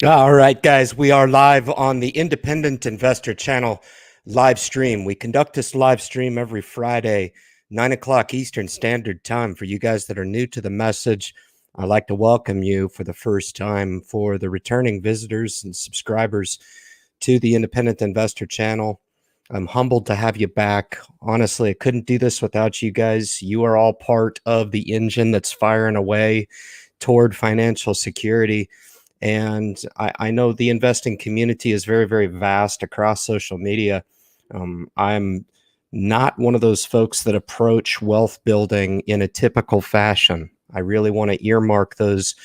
All right, guys, we are live on the Independent Investor Channel live stream. We conduct this live stream every Friday, 9 o'clock Eastern Standard Time. For you guys that are new to the message, I'd like to welcome you for the first time. For the returning visitors and subscribers to the Independent Investor Channel, I'm humbled to have you back. Honestly, I couldn't do this without you guys. You are all part of the engine that's firing away toward financial security. And I know the investing community is very, very vast across social media. I'm not one of those folks that approach wealth building in a typical fashion. I really want to earmark those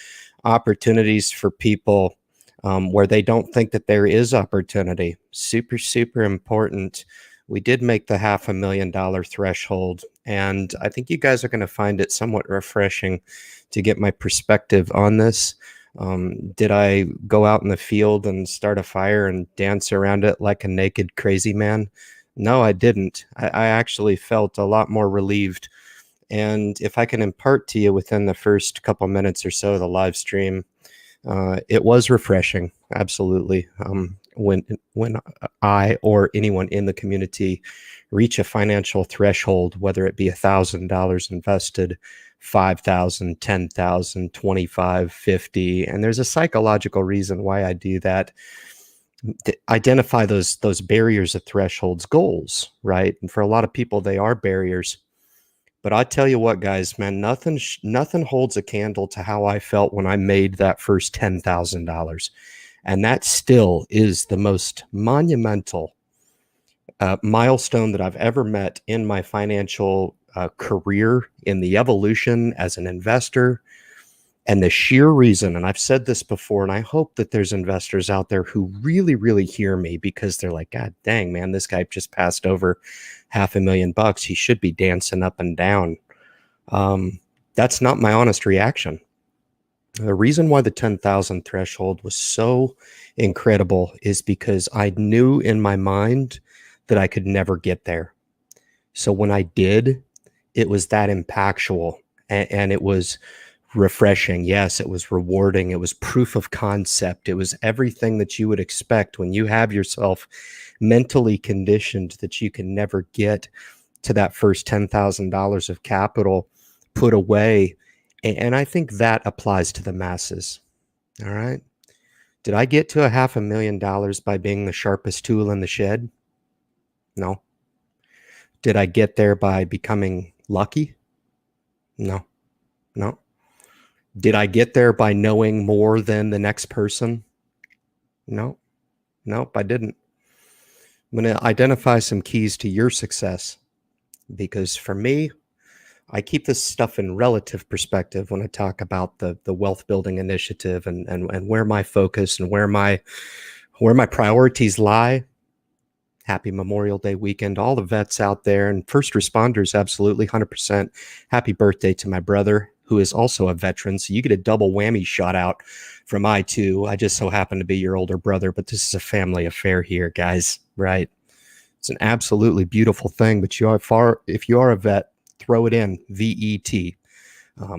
opportunities for people where they don't think that there is opportunity. Super, super important. We did make the $500,000 threshold, and I think you guys are going to find it somewhat refreshing to get my perspective on this. Did I go out in the field and start a fire and dance around it like a naked crazy man? No, I didn't. I actually felt a lot more relieved. And if I can impart to you within the first couple minutes or so of the live stream, it was refreshing, absolutely. When I or anyone in the community reach a financial threshold, whether it be $1,000 invested, 5,000, 10,000, 25, 50, and there's a psychological reason why I do that. Identify those barriers of thresholds, goals, right? And for a lot of people, they are barriers. But I tell you what, guys, man, nothing holds a candle to how I felt when I made that first $10,000, and that still is the most monumental milestone that I've ever met in my financial career, in the evolution as an investor. And the sheer reason, and I've said this before, and I hope that there's investors out there who really, really hear me, because they're like, God dang, man, this guy just passed over $500,000. He should be dancing up and down. That's not my honest reaction. The reason why the 10,000 threshold was so incredible is because I knew in my mind that I could never get there. So when I did, it was that impactful, and it was refreshing. Yes, it was rewarding. It was proof of concept. It was everything that you would expect when you have yourself mentally conditioned that you can never get to that first $10,000 of capital put away. And I think that applies to the masses. All right. Did I get to a $500,000 by being the sharpest tool in the shed? No. Did I get there by becoming lucky? No. No. Did I get there by knowing more than the next person? No. Nope, I didn't. I'm going to identify some keys to your success, because for me, I keep this stuff in relative perspective when I talk about the wealth building initiative, and where my focus and where my priorities lie. Happy Memorial Day weekend, all the vets out there and first responders, absolutely 100%. Happy birthday to my brother, who is also a veteran. So you get a double whammy shout out from I too. I just so happen to be your older brother, but this is a family affair here, guys, right? It's an absolutely beautiful thing, but if you are a vet, throw it in, VET.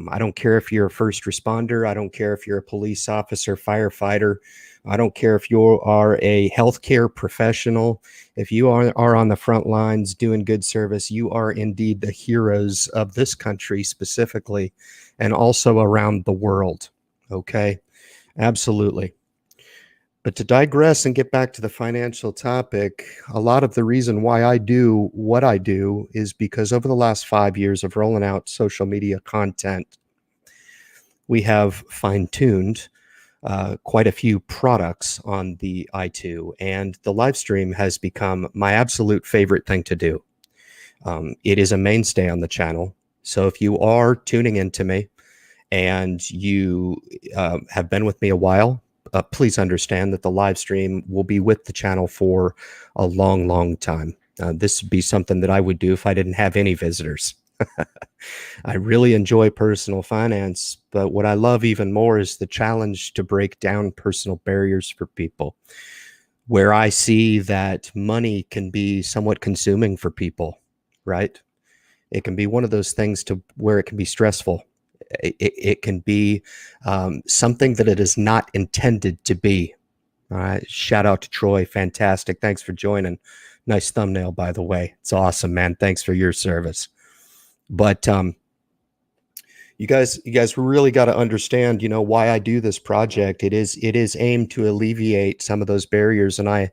I don't care if you're a first responder. I don't care if you're a police officer, firefighter. I don't care if you are a healthcare professional. If you are on the front lines doing good service, you are indeed the heroes of this country specifically, and also around the world. Okay, absolutely. But to digress and get back to the financial topic, a lot of the reason why I do what I do is because over the last 5 years of rolling out social media content, we have fine-tuned quite a few products on the i2, and the live stream has become my absolute favorite thing to do. It is a mainstay on the channel. So if you are tuning into me and you have been with me a while, please understand that the live stream will be with the channel for a long, long time. This would be something that I would do if I didn't have any visitors. I really enjoy personal finance, but what I love even more is the challenge to break down personal barriers for people, where I see that money can be somewhat consuming for people, right? It can be one of those things to where it can be stressful. It can be something that it is not intended to be. All right. Shout out to Troy. Fantastic. Thanks for joining. Nice thumbnail, by the way. It's awesome, man. Thanks for your service. But you guys really got to understand, why I do this project. It is aimed to alleviate some of those barriers. And I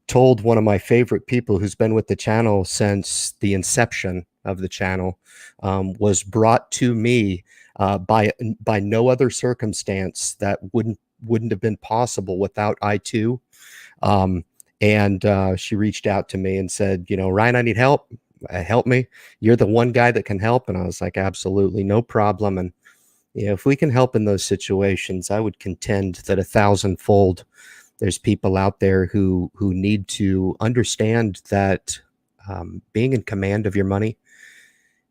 told one of my favorite people who's been with the channel since the inception of the channel, was brought to me by no other circumstance that wouldn't have been possible without I2. And she reached out to me and said, Ryan, I need help. Help me. You're the one guy that can help. And I was like, absolutely, no problem. And if we can help in those situations, I would contend that 1,000-fold there's people out there who need to understand that being in command of your money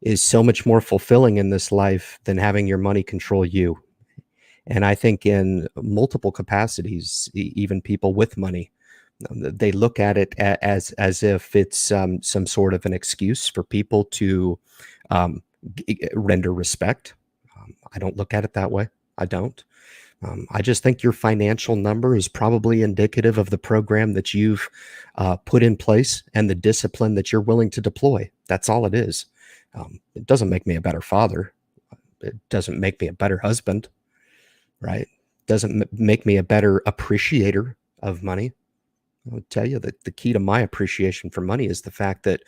is so much more fulfilling in this life than having your money control you. And I think in multiple capacities, even people with money, they look at it as if it's some sort of an excuse for people to render respect. I don't look at it that way. I don't. I just think your financial number is probably indicative of the program that you've put in place and the discipline that you're willing to deploy. That's all it is. It doesn't make me a better father. It doesn't make me a better husband, right? It doesn't make me a better appreciator of money. I'll tell you that the key to my appreciation for money is the fact that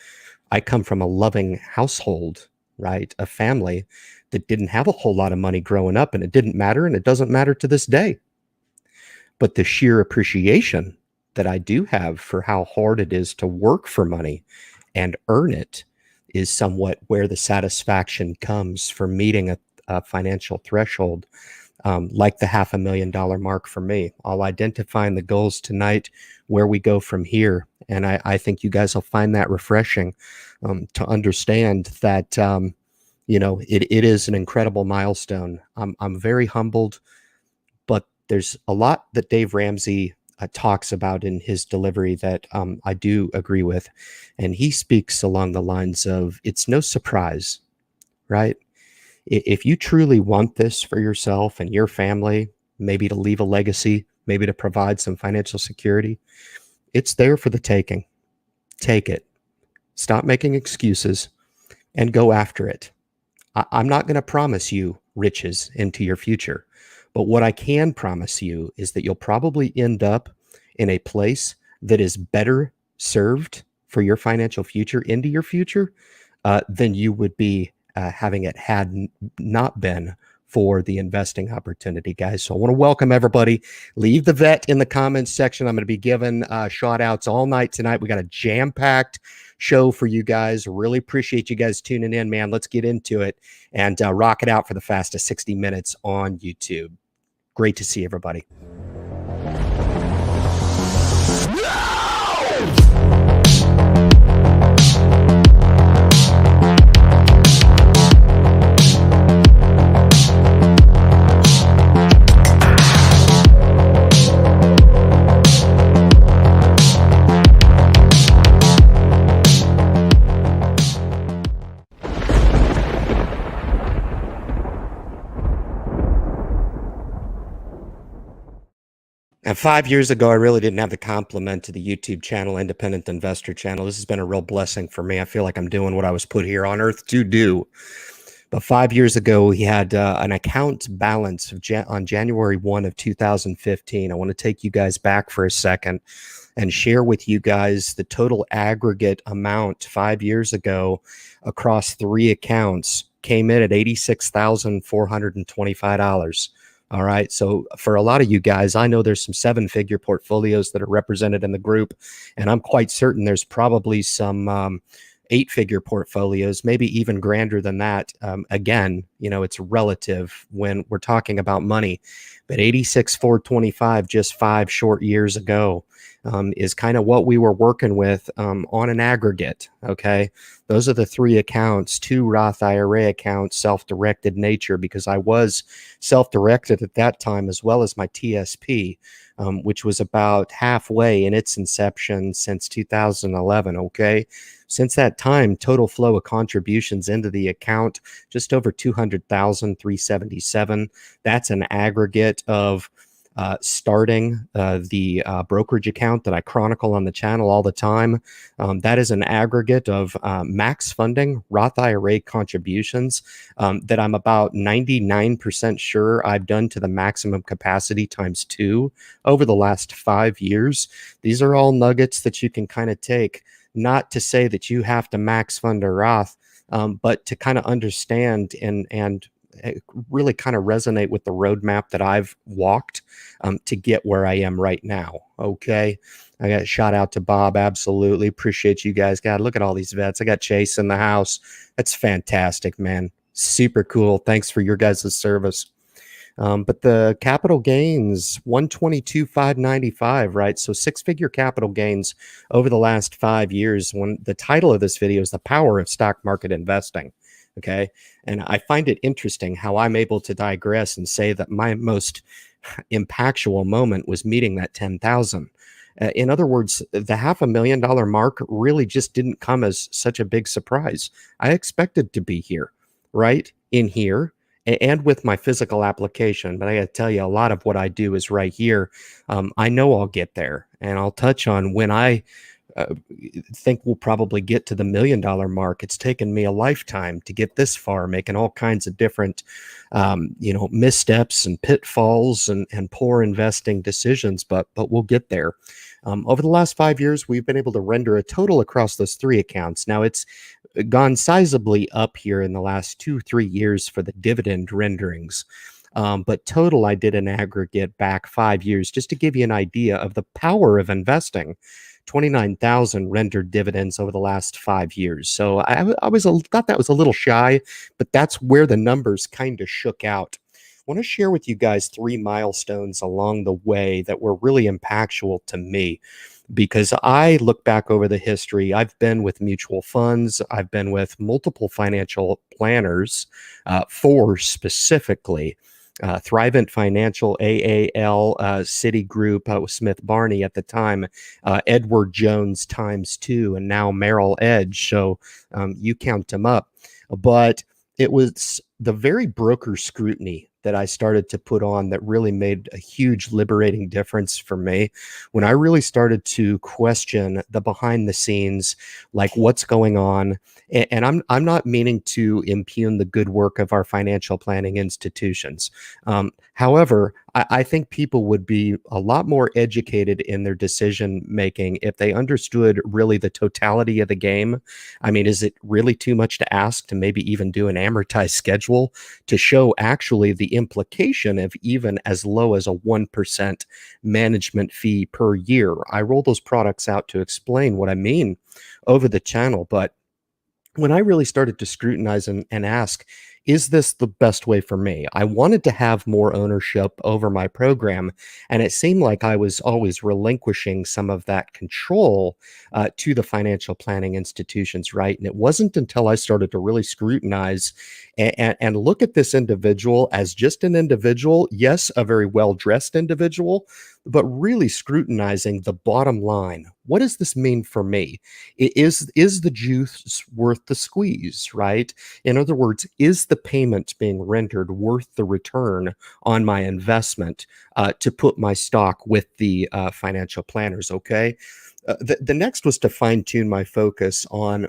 I come from a loving household, right? A family that didn't have a whole lot of money growing up, and it didn't matter, and it doesn't matter to this day. But the sheer appreciation that I do have for how hard it is to work for money and earn it is somewhat where the satisfaction comes for meeting a financial threshold, like the $500,000 mark for me. I'll identify in the goals tonight where we go from here. And I think you guys will find that refreshing to understand that, it is an incredible milestone. I'm very humbled, but there's a lot that Dave Ramsey talks about in his delivery that I do agree with. And he speaks along the lines of, it's no surprise, right? If you truly want this for yourself and your family, maybe to leave a legacy, maybe to provide some financial security, it's there for the taking. Take it. Stop making excuses and go after it. I'm not going to promise you riches into your future, but what I can promise you is that you'll probably end up in a place that is better served for your financial future into your future than you would be having it had not been for the investing opportunity, guys. So I want to welcome everybody. Leave the vet in the comments section. I'm going to be giving shout outs all night tonight. We got a jam-packed show for you guys. Really appreciate you guys tuning in, man. Let's get into it and rock it out for the fastest 60 minutes on YouTube. Great to see everybody. And 5 years ago, I really didn't have the compliment to the YouTube channel, Independent Investor Channel. This has been a real blessing for me. I feel like I'm doing what I was put here on earth to do. But 5 years ago, he had an account balance of on January 1 of 2015. I want to take you guys back for a second and share with you guys the total aggregate amount 5 years ago across 3 accounts came in at $86,425. All right. So for a lot of you guys, I know there's some 7-figure portfolios that are represented in the group, and I'm quite certain there's probably some 8-figure portfolios, maybe even grander than that. Again, it's relative when we're talking about money, but 86,425 just 5 short years ago is kind of what we were working with on an aggregate. Okay. Those are the three accounts, two Roth IRA accounts, self-directed nature, because I was self-directed at that time, as well as my TSP, which was about halfway in its inception since 2011. Okay. Since that time, total flow of contributions into the account, just over 200,377. That's an aggregate of starting the brokerage account that I chronicle on the channel all the time. That is an aggregate of max funding Roth IRA contributions that I'm about 99% sure I've done to the maximum capacity times 2 over the last 5 years. These are all nuggets that you can kind of take, not to say that you have to max fund a Roth, but to kind of understand and really kind of resonate with the roadmap that I've walked to get where I am right now. Okay. I got a shout out to Bob. Absolutely. Appreciate you guys. God, look at all these vets. I got Chase in the house. That's fantastic, man. Super cool. Thanks for your guys' service. But the capital gains, 122,595, right? So 6-figure capital gains over the last 5 years. When the title of this video is The Power of Stock Market Investing. Okay. And I find it interesting how I'm able to digress and say that my most impactful moment was meeting that 10,000. In other words, the $500,000 mark really just didn't come as such a big surprise. I expected to be here, right? In here and with my physical application. But I got to tell you, a lot of what I do is right here. I know I'll get there, and I'll touch on when I think we'll probably get to the $1 million mark. It's taken me a lifetime to get this far, making all kinds of different, missteps and pitfalls and poor investing decisions, but we'll get there. Over the last 5 years, we've been able to render a total across those three accounts. Now it's gone sizably up here in the last 2-3 years for the dividend renderings. But total, I did an aggregate back 5 years just to give you an idea of the power of investing. 29,000 rendered dividends over the last 5 years. So I thought that was a little shy, but that's where the numbers kind of shook out. I want to share with you guys 3 milestones along the way that were really impactful to me, because I look back over the history. I've been with mutual funds. I've been with multiple financial planners, 4 specifically. Thrivent Financial, AAL, Citigroup, Smith Barney at the time, Edward Jones times 2, and now Merrill Edge. So you count them up. But it was the very broker scrutiny that I started to put on that really made a huge liberating difference for me when I really started to question the behind the scenes, like what's going on. And I'm not meaning to impugn the good work of our financial planning institutions. However, I think people would be a lot more educated in their decision making if they understood really the totality of the game. I mean, is it really too much to ask to maybe even do an amortized schedule to show actually the implication of even as low as a 1% management fee per year? I roll those products out to explain what I mean over the channel. But when I really started to scrutinize and ask, is this the best way for me? I wanted to have more ownership over my program, and it seemed like I was always relinquishing some of that control to the financial planning institutions, right? And it wasn't until I started to really scrutinize and look at this individual as just an individual, yes, a very well-dressed individual, but really scrutinizing the bottom line. What does this mean for me? Is the juice worth the squeeze, right? In other words, is the payment being rendered worth the return on my investment to put my stock with the financial planners, okay? The next was to fine tune my focus on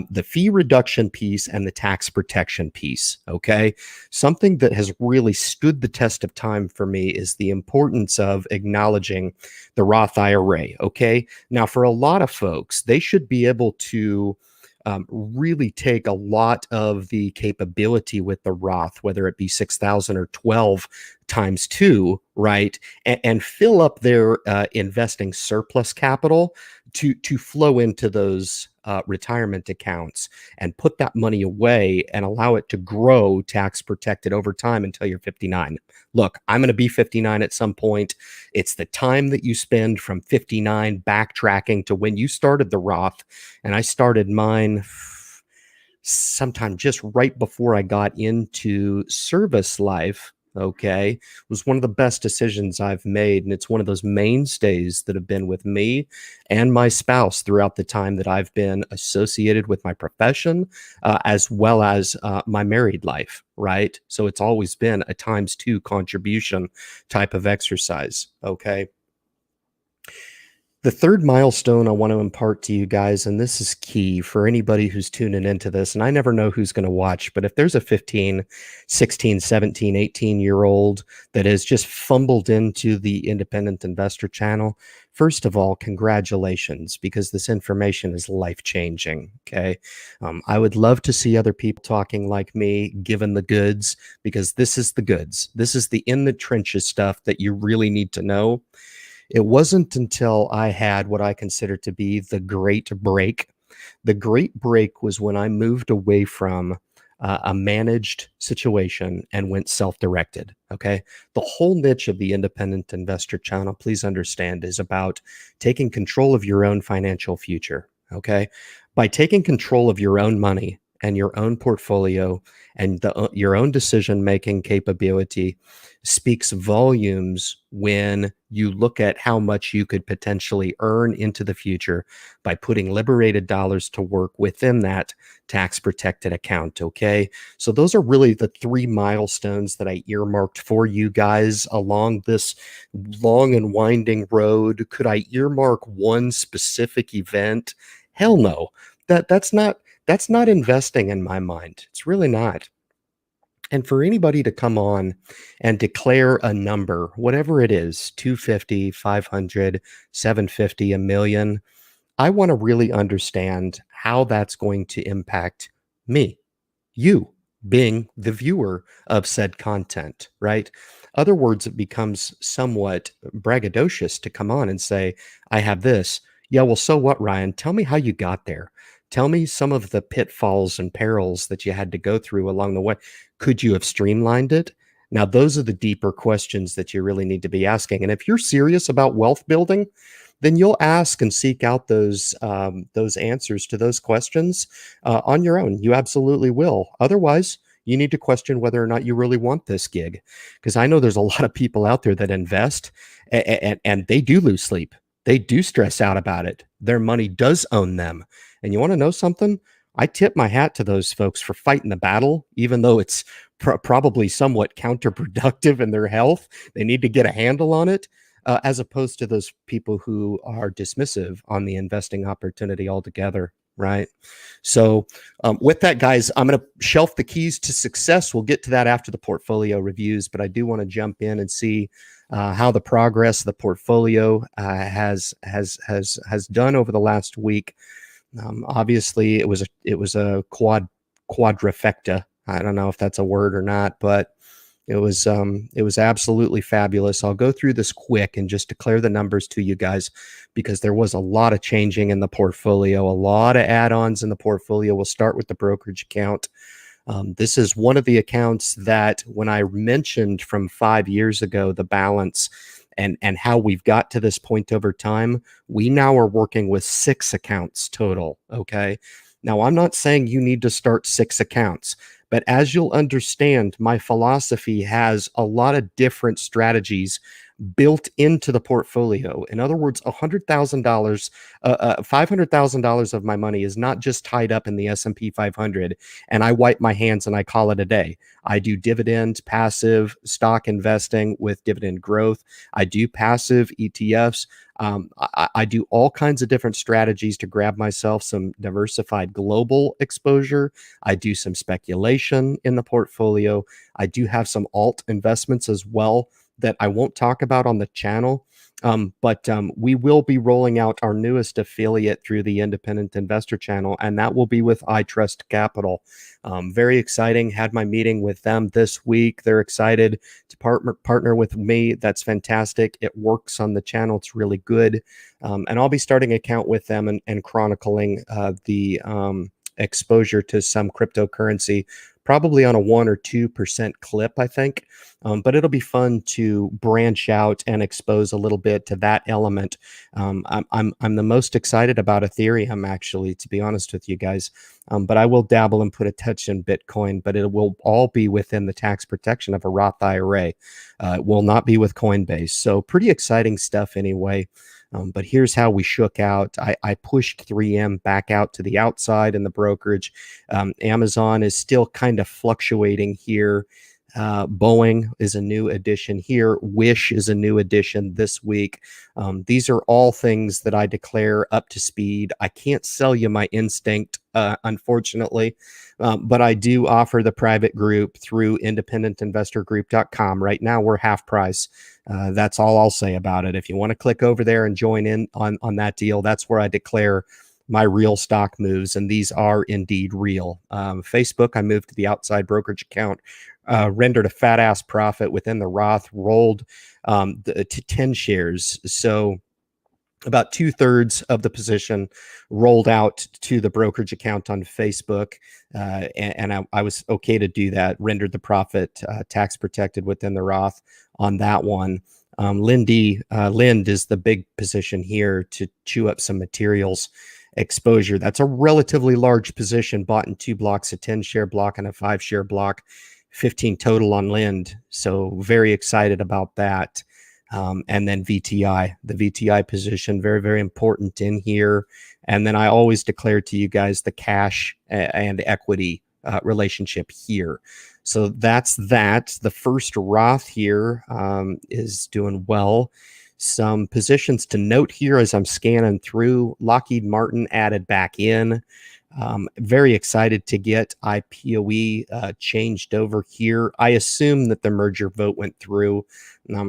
the fee reduction piece and the tax protection piece. Okay. Something that has really stood the test of time for me is the importance of acknowledging the Roth IRA. Okay. Now, for a lot of folks, they should be able to really take a lot of the capability with the Roth, whether it be 6,000 or 12 times 2, right? And fill up their investing surplus capital to flow into those retirement accounts and put that money away and allow it to grow tax protected over time until you're 59. Look, I'm going to be 59 at some point. It's the time that you spend from 59 backtracking to when you started the Roth. And I started mine sometime just right before I got into service life. Okay, was one of the best decisions I've made. And it's one of those mainstays that have been with me and my spouse throughout the time that I've been associated with my profession, as well as my married life, right? So it's always been a ×2 contribution type of exercise. Okay. The third milestone I want to impart to you guys, and this is key for anybody who's tuning into this, and I never know who's going to watch, but if there's a 15, 16, 17, 18-year-old that has just fumbled into the Independent Investor channel, first of all, congratulations, because this information is life-changing, okay? I would love to see other people talking like me, given the goods, because this is the goods. This is the in-the-trenches stuff that you really need to know. It wasn't until I had what I consider to be the great break. The great break was when I moved away from a managed situation and went self-directed. Okay. The whole niche of the Independent Investor channel, please understand, is about taking control of your own financial future. Okay. By taking control of your own money and your own portfolio and your own decision-making capability speaks volumes when you look at how much you could potentially earn into the future by putting liberated dollars to work within that tax-protected account, okay? So those are really the 3 milestones that I earmarked for you guys along this long and winding road. Could I earmark one specific event? Hell no. That's not investing in my mind. It's really not. And for anybody to come on and declare a number, whatever it is, 250, 500, 750, a million, I want to really understand how that's going to impact me, you being the viewer of said content, right? Other words, it becomes somewhat braggadocious to come on and say, I have this. Yeah, well, so what, Ryan? Tell me how you got there. Tell me some of the pitfalls and perils that you had to go through along the way. Could you have streamlined it? Now, those are the deeper questions that you really need to be asking. And if you're serious about wealth building, then you'll ask and seek out those answers to those questions on your own. You absolutely will. Otherwise, you need to question whether or not you really want this gig, because I know there's a lot of people out there that invest and they do lose sleep. They do stress out about it. Their money does own them. And you want to know something? I tip my hat to those folks for fighting the battle, even though it's probably somewhat counterproductive in their health. They need to get a handle on it, as opposed to those people who are dismissive on the investing opportunity altogether, right? So with that, guys, I'm going to shelf the keys to success. We'll get to that after the portfolio reviews, but I do want to jump in and see how the progress of the portfolio has done over the last week. Obviously, it was a quadrifecta. I don't know if that's a word or not, but it was absolutely fabulous. I'll go through this quick and just declare the numbers to you guys, because there was a lot of changing in the portfolio, a lot of add-ons in the portfolio. We'll start with the brokerage account. This is one of the accounts that when I mentioned from 5 years ago, the balance and how we've got to this point over time, we now are working with 6 accounts total. Okay. Now, I'm not saying you need to start 6 accounts, but as you'll understand, my philosophy has a lot of different strategies built into the portfolio. In other words, $100,000, $500,000 of my money is not just tied up in the S&P 500 and I wipe my hands and I call it a day. I do dividend, passive stock investing with dividend growth. I do passive ETFs. I do all kinds of different strategies to grab myself some diversified global exposure. I do some speculation in the portfolio. I do have some alt investments as well that I won't talk about on the channel, But we will be rolling out our newest affiliate through the Independent Investor channel, and that will be with iTrust Capital. Very exciting. Had my meeting with them this week. They're excited to partner with me. That's fantastic. It works on the channel. It's really good. And I'll be starting an account with them and chronicling the exposure to some cryptocurrency, probably on a 1 or 2% clip, I think. But it'll be fun to branch out and expose a little bit to that element. I'm the most excited about Ethereum, actually, to be honest with you guys. But I will dabble and put a touch in Bitcoin, but it will all be within the tax protection of a Roth IRA. It will not be with Coinbase. So pretty exciting stuff anyway. But here's how we shook out. I pushed 3M back out to the outside in the brokerage. Amazon is still kind of fluctuating here. Boeing is a new addition here. Wish is a new addition this week. These are all things that I declare up to speed. I can't sell you my instinct, unfortunately, but I do offer the private group through independentinvestorgroup.com. Right now, we're half price. That's all I'll say about it. If you want to click over there and join in on that deal, that's where I declare my real stock moves, and these are indeed real. Facebook, I moved to the outside brokerage account, rendered a fat ass profit within the Roth, rolled to 10 shares. So about 2/3 of the position rolled out to the brokerage account on Facebook. And I was okay to do that, rendered the profit tax protected within the Roth on that one. Lind is the big position here to chew up some materials exposure. That's a relatively large position, bought in 2 blocks, a 10-share block and a 5-share block, 15 total on Lind. So very excited about that. And then VTI, the VTI position, very, very important in here. And then I always declare to you guys the cash and equity relationship here. So that's that. The first Roth here is doing well. Some positions to note here as I'm scanning through. Lockheed Martin added back in. Very excited to get IPOE changed over here. I assume that the merger vote went through.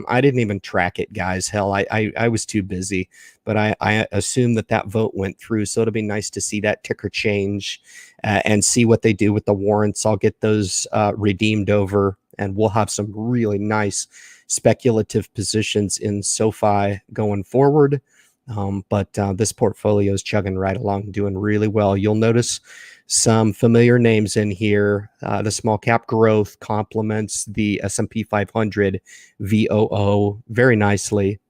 I didn't even track it, guys. Hell, I was too busy, but I assume that vote went through. So it'll be nice to see that ticker change and see what they do with the warrants. I'll get those redeemed over, and we'll have some really nice speculative positions in SoFi going forward. But this portfolio is chugging right along, doing really well. You'll notice some familiar names in here. The small cap growth complements the S&P 500 VOO very nicely.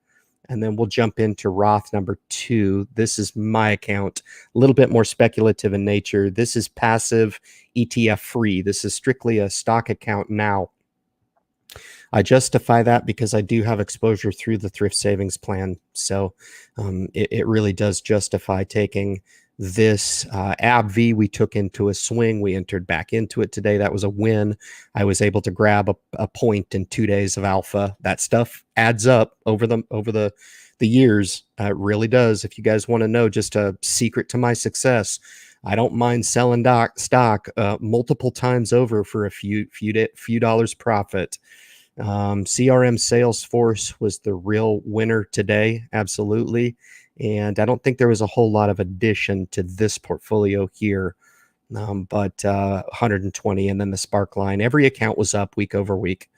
And then we'll jump into Roth number 2. This is my account, a little bit more speculative in nature. This is passive, ETF free. This is strictly a stock account now. I justify that because I do have exposure through the thrift savings plan. So it really does justify taking this AbbVie. We took into a swing. We entered back into it today. That was a win. I was able to grab a point in 2 days of alpha. That stuff adds up over the years. It really does. If you guys want to know just a secret to my success, I don't mind selling stock multiple times over for a few dollars profit. CRM Salesforce was the real winner today. Absolutely. And I don't think there was a whole lot of addition to this portfolio here. But 120, and then the Sparkline. Every account was up week over week.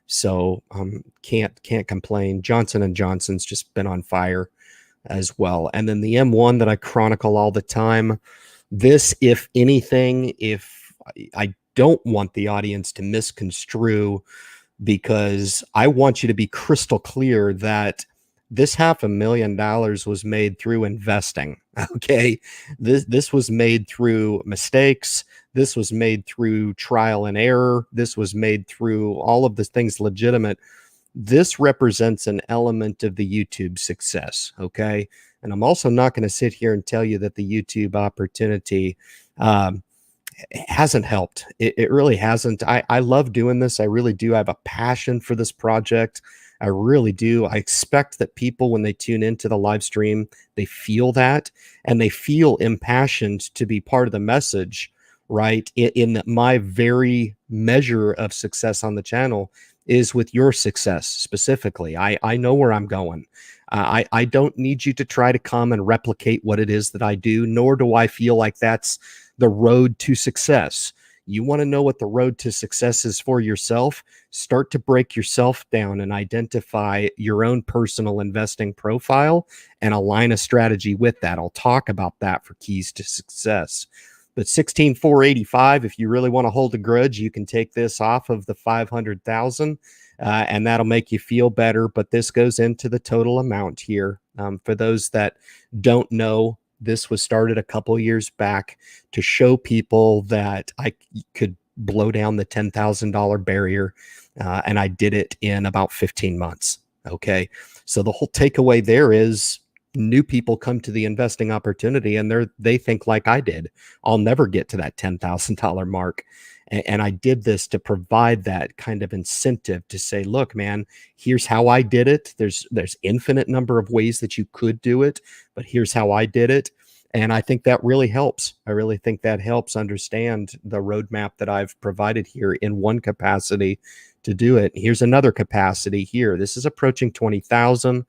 So can't complain. Johnson & Johnson's just been on fire as well. And then the M1 that I chronicle all the time. This, if anything, if I don't want the audience to misconstrue, because I want you to be crystal clear that this $500,000 was made through investing. Okay. This was made through mistakes. This was made through trial and error. This was made through all of the things legitimate. This represents an element of the YouTube success. Okay. And I'm also not going to sit here and tell you that the YouTube opportunity, hasn't helped. It really hasn't. I love doing this. I really do. I have a passion for this project. I really do. I expect that people, when they tune into the live stream, they feel that, and they feel impassioned to be part of the message, right? In my very measure of success on the channel is with your success specifically. I know where I'm going. I don't need you to try to come and replicate what it is that I do, nor do I feel like that's the road to success. You want to know what the road to success is for yourself? Start to break yourself down and identify your own personal investing profile and align a strategy with that. I'll talk about that for keys to success. But 16,485, if you really want to hold a grudge, you can take this off of the 500,000 and that'll make you feel better. But this goes into the total amount here. For those that don't know, this was started a couple years back to show people that I could blow down the $10,000 barrier, and I did it in about 15 months. Okay, so the whole takeaway there is new people come to the investing opportunity and they think like I did. I'll never get to that $10,000 mark. And I did this to provide that kind of incentive to say, look, man, here's how I did it. There's infinite number of ways that you could do it, but here's how I did it. And I think that really helps. I really think that helps understand the roadmap that I've provided here in one capacity to do it. Here's another capacity here. This is approaching 20,000.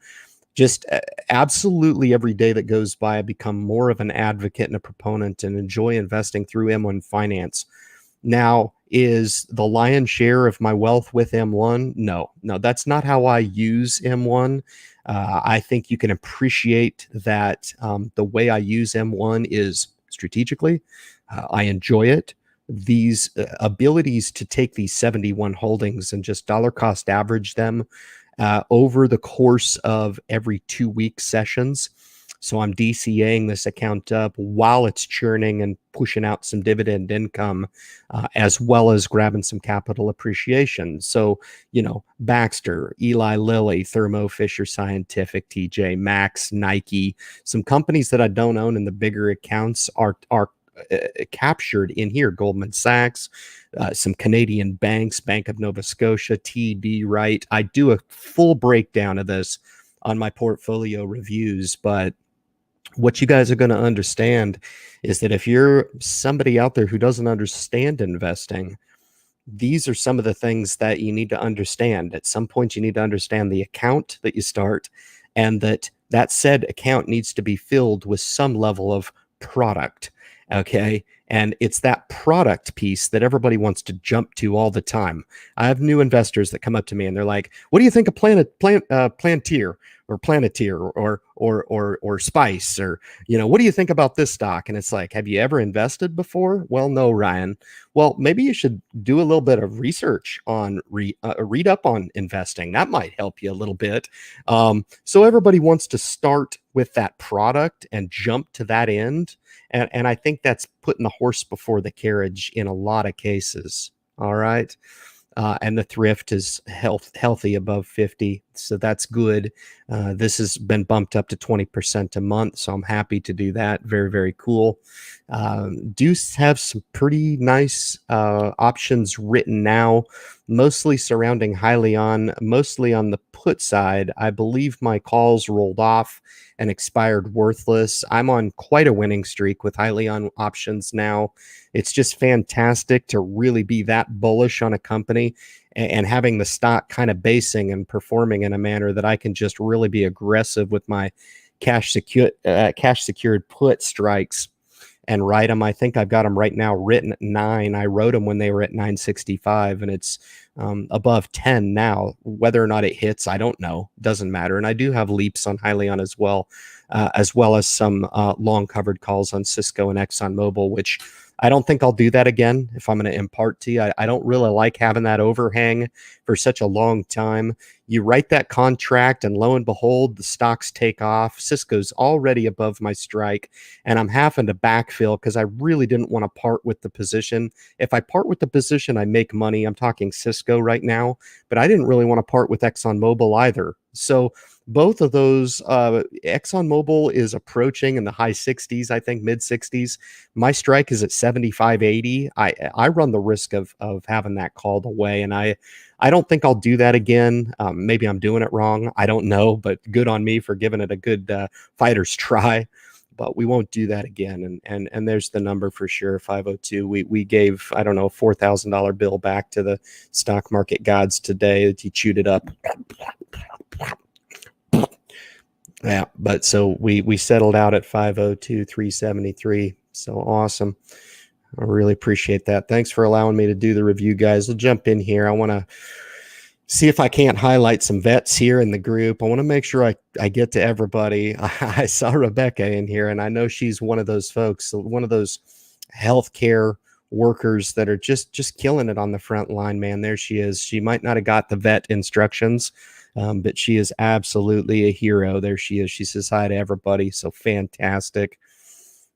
Just absolutely every day that goes by, I become more of an advocate and a proponent and enjoy investing through M1 Finance. Now, is the lion's share of my wealth with M1? No, that's not how I use M1. I think you can appreciate that the way I use M1 is strategically. I enjoy it. These abilities to take these 71 holdings and just dollar cost average them over the course of every 2-week sessions. So I'm DCAing this account up while it's churning and pushing out some dividend income, as well as grabbing some capital appreciation. So, Baxter, Eli Lilly, Thermo Fisher Scientific, TJ Maxx, Nike, some companies that I don't own in the bigger accounts are captured in here. Goldman Sachs, some Canadian banks, Bank of Nova Scotia, TD Wright. I do a full breakdown of this on my portfolio reviews, but what you guys are going to understand is that if you're somebody out there who doesn't understand investing, these are some of the things that you need to understand. At some point, you need to understand the account that you start, and that said account needs to be filled with some level of product. Okay. And it's that product piece that everybody wants to jump to all the time. I have new investors that come up to me and they're like, what do you think of Plantier or Planeteer or Spice, or, what do you think about this stock? And it's like, have you ever invested before? Well, no, Ryan. Well, maybe you should do a little bit of research on read up on investing. That might help you a little bit. So everybody wants to start with that product and jump to that end. And I think that's putting the horse before the carriage in a lot of cases. All right. And the thrift is healthy above 50. So that's good. This has been bumped up to 20% a month. So I'm happy to do that. Very, very cool. Do have some pretty nice options written now, mostly surrounding Hyliion, mostly on the put side. I believe my calls rolled off and expired worthless. I'm on quite a winning streak with Hyliion options now. It's just fantastic to really be that bullish on a company and having the stock kind of basing and performing in a manner that I can just really be aggressive with my cash secured put strikes and write them. I think I've got them right now written at 9. I wrote them when they were at 965, and it's above 10 now. Whether or not it hits, I don't know. Doesn't matter. And I do have leaps on Hyliion as well as some long covered calls on Cisco and ExxonMobil, which I don't think I'll do that again if I'm going to impart to you. I don't really like having that overhang for such a long time. You write that contract and lo and behold, the stocks take off. Cisco's already above my strike and I'm having to backfill because I really didn't want to part with the position. If I part with the position, I make money. I'm talking Cisco right now, but I didn't really want to part with ExxonMobil either. So both of those, ExxonMobil is approaching in the high 60s, I think mid 60s. My strike is at 75.80. I run the risk of having that called away, and I don't think I'll do that again. Maybe I'm doing it wrong. I don't know, but good on me for giving it a good fighter's try. but we won't do that again. And there's the number for sure, 502. We gave, I don't know, $4,000 bill back to the stock market gods today that he chewed it up. Yeah, but so we settled out at 502,373. So awesome. I really appreciate that. Thanks for allowing me to do the review, guys. We'll jump in here. I want to see if I can't highlight some vets here in the group. I want to make sure I get to everybody. I saw Rebecca in here, and I know she's one of those folks, one of those healthcare workers that are just killing it on the front line, man. There she is. She might not have got the vet instructions, but she is absolutely a hero. There she is. She says hi to everybody. So fantastic.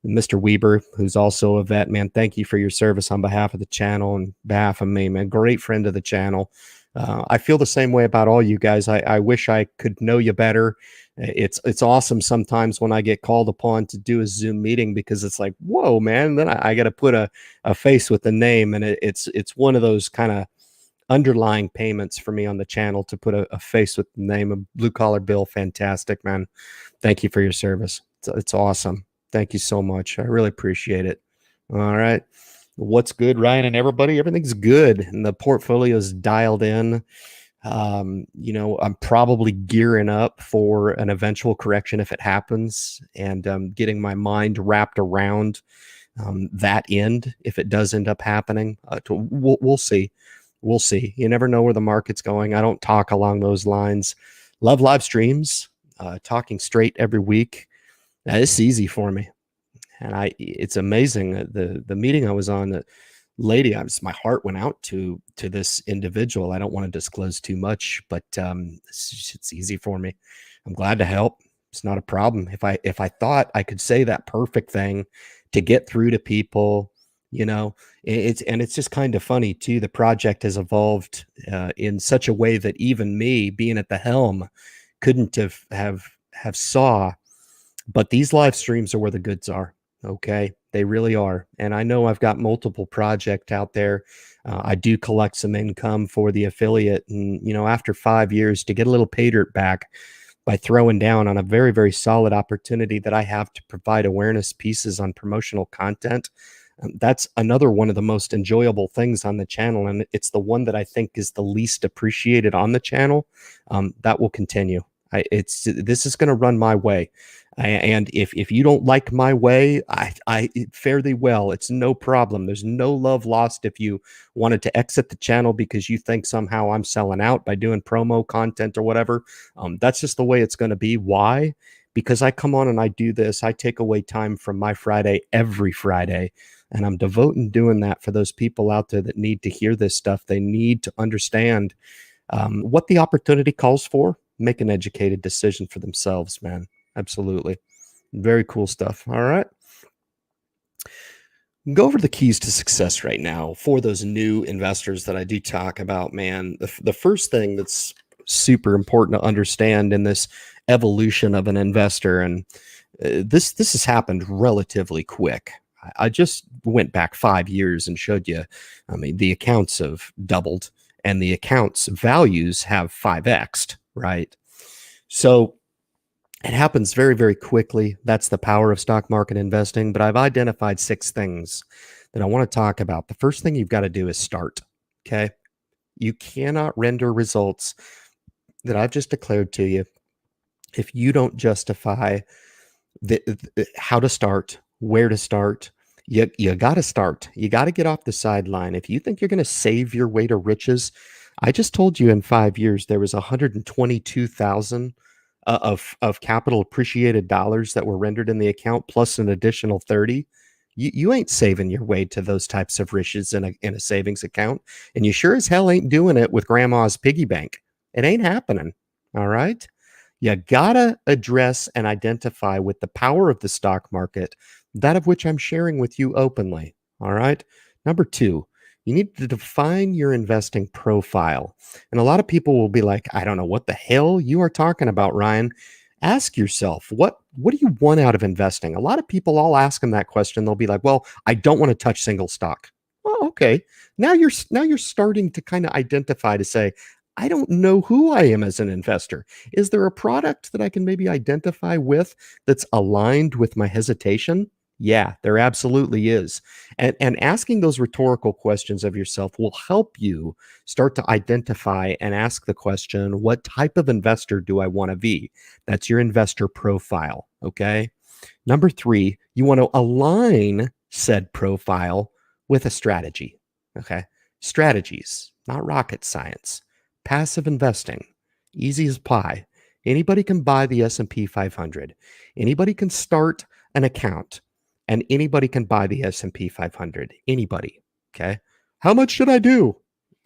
Mr. Weber, who's also a vet, man, thank you for your service on behalf of the channel and behalf of me, man. Great friend of the channel. I feel the same way about all you guys. I wish I could know you better. It's awesome sometimes when I get called upon to do a Zoom meeting, because it's like, whoa, man, then I got to put a face with the name. And it's one of those kind of underlying payments for me on the channel to put a face with the name of Blue Collar Bill. Fantastic, man. Thank you for your service. It's awesome. Thank you so much. I really appreciate it. All right. What's good, Ryan and everybody? Everything's good. And the portfolio is dialed in. I'm probably gearing up for an eventual correction if it happens, and getting my mind wrapped around that end if it does end up happening. We'll see. We'll see. You never know where the market's going. I don't talk along those lines. Love live streams, talking straight every week. It's easy for me, and it's amazing. The meeting I was on, the lady, my heart went out to this individual. I don't want to disclose too much, but it's easy for me. I'm glad to help. It's not a problem. If I thought I could say that perfect thing to get through to people, it's just kind of funny too. The project has evolved in such a way that even me being at the helm couldn't have saw. But these live streams are where the goods are. Okay. They really are. And I know I've got multiple projects out there. I do collect some income for the affiliate. And, after 5 years, to get a little pay dirt back by throwing down on a very, very solid opportunity that I have to provide awareness pieces on promotional content, that's another one of the most enjoyable things on the channel. And it's the one that I think is the least appreciated on the channel. That will continue. This is going to run my way. And if you don't like my way, I fare thee well. It's no problem. There's no love lost if you wanted to exit the channel because you think somehow I'm selling out by doing promo content or whatever. That's just the way it's going to be. Why? Because I come on and I do this. I take away time from my Friday every Friday, and I'm devoting doing that for those people out there that need to hear this stuff. They need to understand what the opportunity calls for. Make an educated decision for themselves, man. Absolutely. Very cool stuff. All right. Go over the keys to success right now for those new investors that I do talk about, man. The first thing that's super important to understand in this evolution of an investor, and this has happened relatively quick. I just went back 5 years and showed you, the accounts have doubled and the accounts values have 5x'd, right? So it happens very, very quickly. That's the power of stock market investing. But I've identified 6 things that I want to talk about. The first thing you've got to do is start. Okay. You cannot render results that I've just declared to you if you don't justify how to start, where to start. You got to start. You got to get off the sideline. If you think you're going to save your way to riches, I just told you in 5 years there was 122,000 of capital appreciated dollars that were rendered in the account, plus an additional 30. You ain't saving your way to those types of riches in a savings account, and you sure as hell ain't doing it with grandma's piggy bank. It ain't happening. All right. You gotta address and identify with the power of the stock market, that of which I'm sharing with you openly. All right. Number 2, you need to define your investing profile. And a lot of people will be like, I don't know what the hell you are talking about, Ryan. Ask yourself, what do you want out of investing? A lot of people, I'll ask them that question. They'll be like, well, I don't want to touch single stock. Oh, okay. Now you're starting to kind of identify to say, I don't know who I am as an investor. Is there a product that I can maybe identify with that's aligned with my hesitation? Yeah, there absolutely is. And asking those rhetorical questions of yourself will help you start to identify and ask the question, what type of investor do I want to be? That's your investor profile. Okay. Number three, you want to align said profile with a strategy. Okay. Strategies, not rocket science. Passive investing, easy as pie. Anybody can buy the S&P 500. Anybody can start an account and anybody can buy the S&P 500. Anybody. Okay. How much should I do?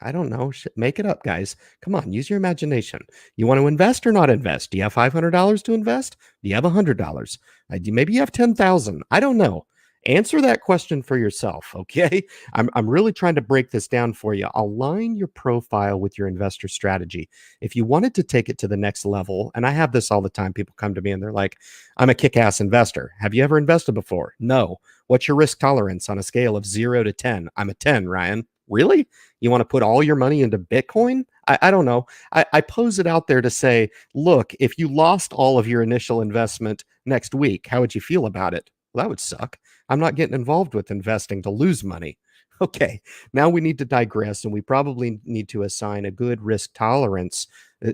I don't know. Make it up, guys. Come on, use your imagination. You want to invest or not invest? Do you have $500 to invest? Do you have $100? Maybe you have 10,000. I don't know. Answer that question for yourself, okay? I'm really trying to break this down for you. Align your profile with your investor strategy. If you wanted to take it to the next level, and I have this all the time, people come to me and they're like, I'm a kick-ass investor. Have you ever invested before? No. What's your risk tolerance on a scale of 0 to 10? I'm a 10, Ryan. Really? You want to put all your money into Bitcoin? I don't know. I pose it out there to say, look, if you lost all of your initial investment next week, how would you feel about it? Well, that would suck. I'm not getting involved with investing to lose money. Okay, now we need to digress and we probably need to assign a good risk tolerance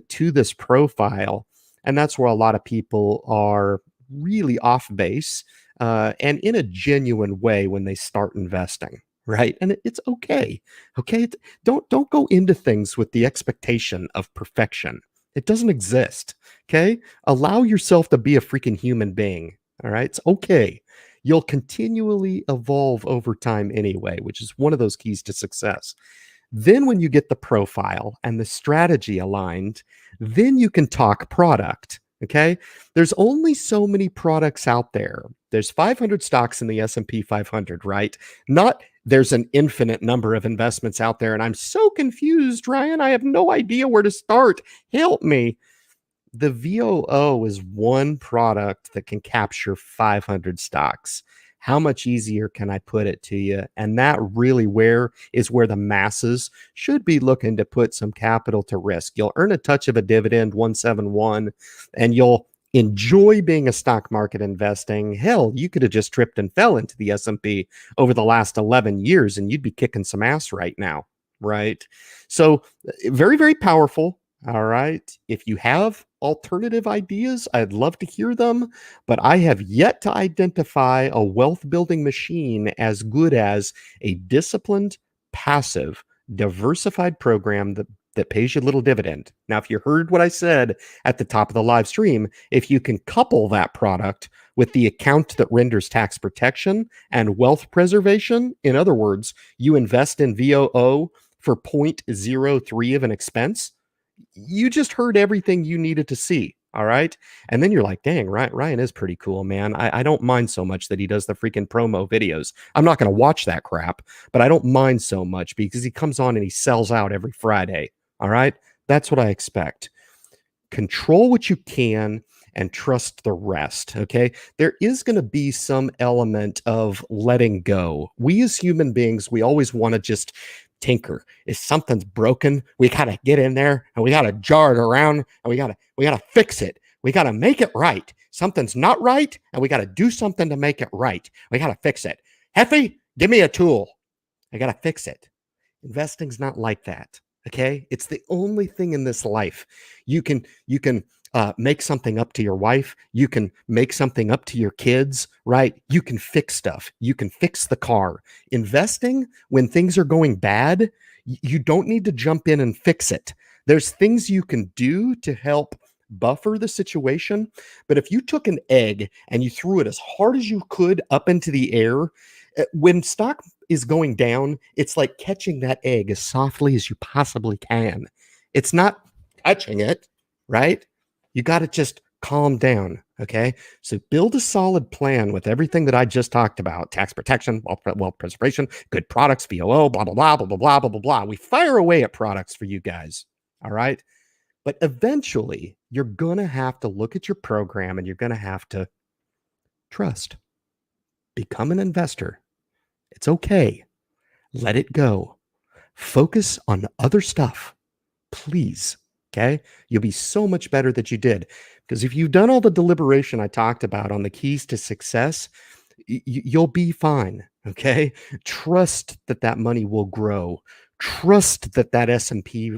to this profile. And that's where a lot of people are really off base and in a genuine way when they start investing. Right. And it's okay. Okay. Don't go into things with the expectation of perfection. It doesn't exist. Okay. Allow yourself to be a freaking human being. All right. It's okay. You'll continually evolve over time anyway, which is one of those keys to success. Then, when you get the profile and the strategy aligned, then you can talk product. Okay. There's only so many products out there. There's 500 stocks in the S&P 500, right? Not there's an infinite number of investments out there. And I'm so confused, Ryan. I have no idea where to start. Help me. The VOO is one product that can capture 500 stocks. How much easier can I put it to you? And that really where the masses should be looking to put some capital to risk. You'll earn a touch of a dividend, 171, and you'll enjoy being a stock market investing. Hell, you could have just tripped and fell into the S&P over the last 11 years and you'd be kicking some ass right now, right? So very, very powerful. All right. If you have alternative ideas, I'd love to hear them, but I have yet to identify a wealth building machine as good as a disciplined, passive, diversified program that pays you a little dividend. Now, if you heard what I said at the top of the live stream, if you can couple that product with the account that renders tax protection and wealth preservation, in other words, you invest in VOO for 0.03 of an expense, you just heard everything you needed to see. All right. And then you're like, dang, Ryan is pretty cool, man. I don't mind so much that he does the freaking promo videos. I'm not going to watch that crap, but I don't mind so much because he comes on and he sells out every Friday. All right. That's what I expect. Control what you can and trust the rest. Okay. There is going to be some element of letting go. We as human beings, we always want to just tinker. If something's broken, we gotta get in there and we gotta jar it around and we gotta fix it. We gotta make it right. Something's not right, and we gotta do something to make it right. We gotta fix it. Heffy, give me a tool. I gotta fix it. Investing's not like that. Okay, it's the only thing in this life you can make something up to your wife. You can make something up to your kids, right? You can fix stuff. You can fix the car. Investing, when things are going bad, you don't need to jump in and fix it. There's things you can do to help buffer the situation. But if you took an egg and you threw it as hard as you could up into the air, when stock is going down, it's like catching that egg as softly as you possibly can. It's not touching it, right? You got to just calm down. Okay. So build a solid plan with everything that I just talked about: tax protection, wealth preservation, good products, VOO, blah, blah, blah, blah, blah, blah, blah, blah, blah. We fire away at products for you guys. All right. But eventually you're going to have to look at your program and you're going to have to trust, become an investor. It's okay. Let it go. Focus on other stuff. Please. Okay. You'll be so much better that you did. Because if you've done all the deliberation I talked about on the keys to success, you'll be fine. Okay. Trust that that money will grow. Trust that that S&P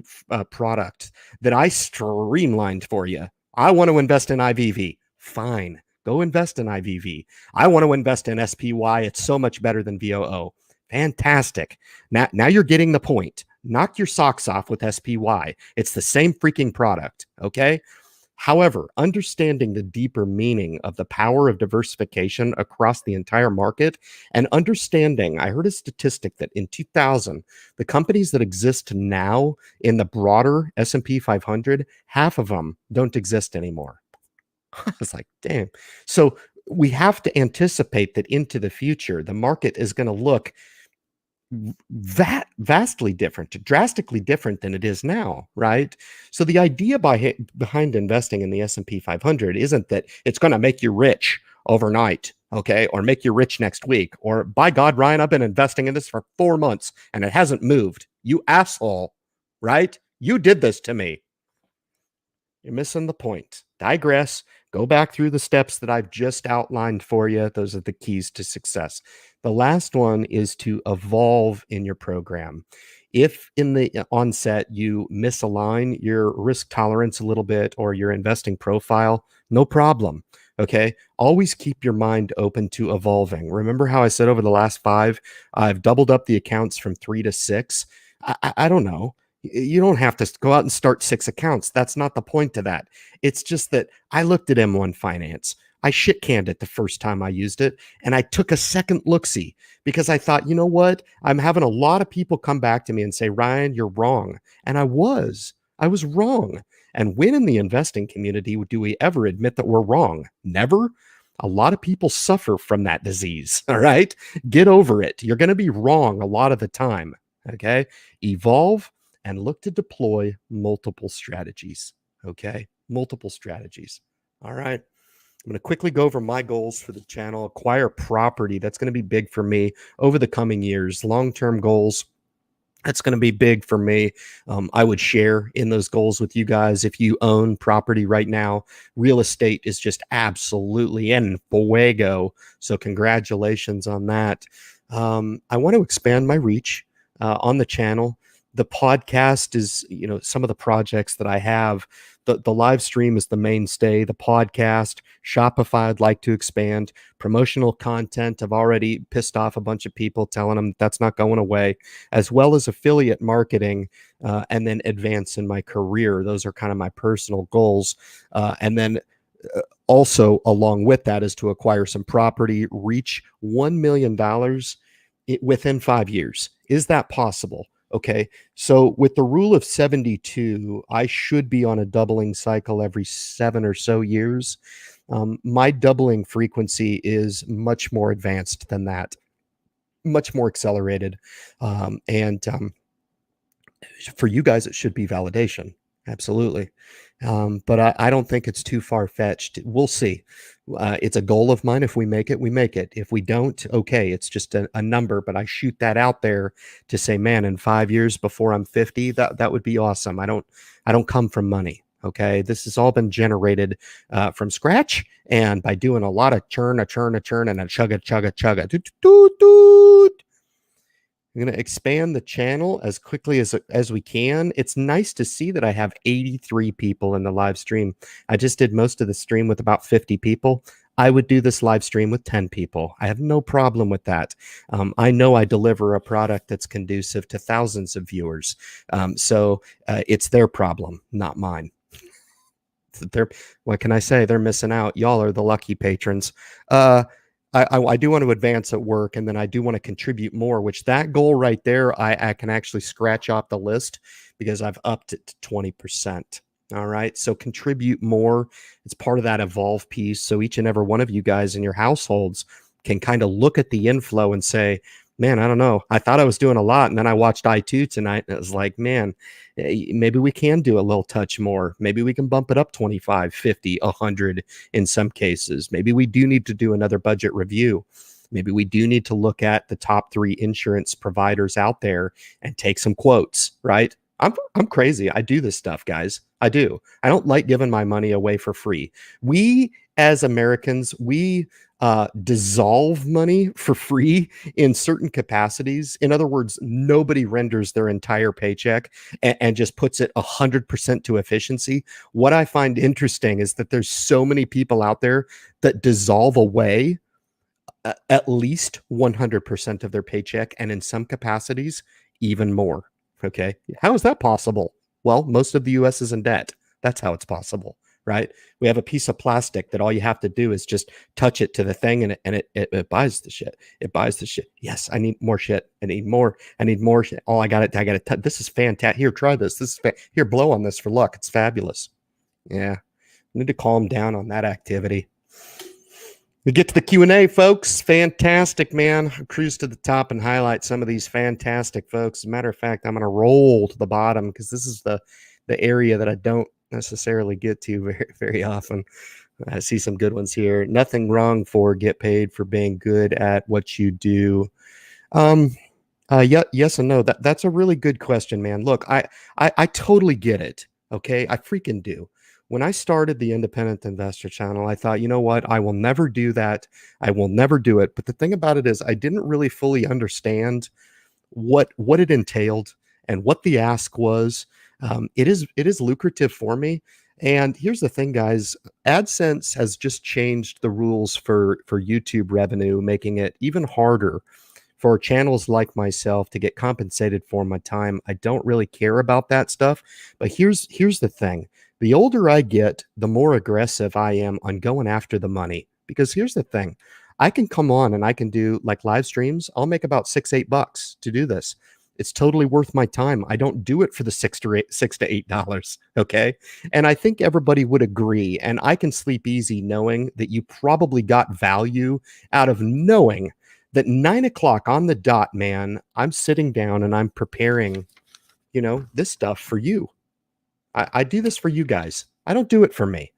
product that I streamlined for you. I want to invest in IVV. Fine. Go invest in IVV. I want to invest in SPY. It's so much better than VOO. Fantastic. Now you're getting the point. Knock your socks off with SPY. It's the same freaking product. Okay. However, understanding the deeper meaning of the power of diversification across the entire market and understanding, I heard a statistic that in 2000, the companies that exist now in the broader S&P 500, half of them don't exist anymore. I was like, damn. So we have to anticipate that into the future, the market is going to look vastly different, drastically different than it is now, right? So the idea behind investing in the S&P 500 isn't that it's going to make you rich overnight, okay, or make you rich next week, or by God, Ryan, I've been investing in this for 4 months and it hasn't moved. You asshole, right? You did this to me. You're missing the point. Digress. Go back through the steps that I've just outlined for you. Those are the keys to success. The last one is to evolve in your program. If in the onset you misalign your risk tolerance a little bit or your investing profile, no problem. Okay. Always keep your mind open to evolving. Remember how I said over the last 5, I've doubled up the accounts from 3 to 6. I don't know. You don't have to go out and start 6 accounts. That's not the point of that. It's just that I looked at M1 Finance. I shit canned it the first time I used it, and I took a second look-see because I thought, you know what? I'm having a lot of people come back to me and say, Ryan, you're wrong. And I was wrong. And when in the investing community do we ever admit that we're wrong? Never. A lot of people suffer from that disease. All right. Get over it. You're going to be wrong a lot of the time. Okay. Evolve and look to deploy multiple strategies. Okay. Multiple strategies. All right. I'm going to quickly go over my goals for the channel. Acquire property. That's going to be big for me over the coming years. Long-term goals. That's going to be big for me. I would share in those goals with you guys. If you own property right now, real estate is just absolutely en fuego. So congratulations on that. I want to expand my reach on the channel. The podcast is, some of the projects that I have. The live stream is the mainstay. The podcast, Shopify, I'd like to expand. Promotional content, I've already pissed off a bunch of people telling them that's not going away, as well as affiliate marketing, and then advance in my career. Those are kind of my personal goals. And then also along with that is to acquire some property, reach $1 million within 5 years. Is that possible? Okay, so with the rule of 72, I should be on a doubling cycle every 7 or so years. My doubling frequency is much more advanced than that, much more accelerated. And for you guys, it should be validation. Absolutely. But I don't think it's too far-fetched. We'll see. It's a goal of mine. If we make it, we make it. If we don't, okay, it's just a number, but I shoot that out there to say, man, in 5 years before I'm 50, that would be awesome. I don't come from money. Okay. This has all been generated from scratch and by doing a lot of churn, and a chugga. Doot, doot, doot. I'm going to expand the channel as quickly as we can. It's nice to see that I have 83 people in the live stream. I just did most of the stream with about 50 people. I would do this live stream with 10 people. I have no problem with that. I know I deliver a product that's conducive to thousands of viewers. So it's their problem, not mine. What can I say? They're missing out. Y'all are the lucky patrons. I do want to advance at work, and then I do want to contribute more, which that goal right there, I can actually scratch off the list because I've upped it to 20%. All right. So contribute more. It's part of that evolve piece. So each and every one of you guys in your households can kind of look at the inflow and say, man, I don't know. I thought I was doing a lot. And then I watched I2 tonight and it was like, man, maybe we can do a little touch more. Maybe we can bump it up 25, 50, 100 in some cases. Maybe we do need to do another budget review. Maybe we do need to look at the top 3 insurance providers out there and take some quotes, right? I'm crazy. I do this stuff, guys. I do. I don't like giving my money away for free. We as Americans, we dissolve money for free in certain capacities. In other words, nobody renders their entire paycheck and just puts it 100% to efficiency. What I find interesting is that there's so many people out there that dissolve away at least 100% of their paycheck, and in some capacities, even more. Okay. How is that possible? Well, most of the US is in debt. That's how it's possible, right? We have a piece of plastic that all you have to do is just touch it to the thing and it buys the shit. It buys the shit. Yes, I need more shit. I need more. I need more shit. Oh, I got it. I got it. This is fantastic. Here, try this. This is here, blow on this for luck. It's fabulous. Yeah. I need to calm down on that activity. We get to the Q&A, folks. Fantastic, man. Cruise to the top and highlight some of these fantastic folks. As a matter of fact, I'm going to roll to the bottom because this is the area that I don't necessarily get to very, very often. I see some good ones here. Nothing wrong for get paid for being good at what you do. Yeah, yes and no. That's a really good question, man. Look, I totally get it. Okay, I freaking do. When I started the Independent Investor channel, I thought, you know what? I will never do that. I will never do it. But the thing about it is I didn't really fully understand what it entailed and what the ask was. It is lucrative for me. And here's the thing, guys. AdSense has just changed the rules for YouTube revenue, making it even harder for channels like myself to get compensated for my time. I don't really care about that stuff. But here's the thing. The older I get, the more aggressive I am on going after the money. Because here's the thing. I can come on and I can do like live streams. I'll make about $6-8 to do this. It's totally worth my time. I don't do it for the $6 to $8. Okay. And I think everybody would agree. And I can sleep easy knowing that you probably got value out of knowing that 9 o'clock on the dot, man, I'm sitting down and I'm preparing, this stuff for you. I do this for you guys. I don't do it for me.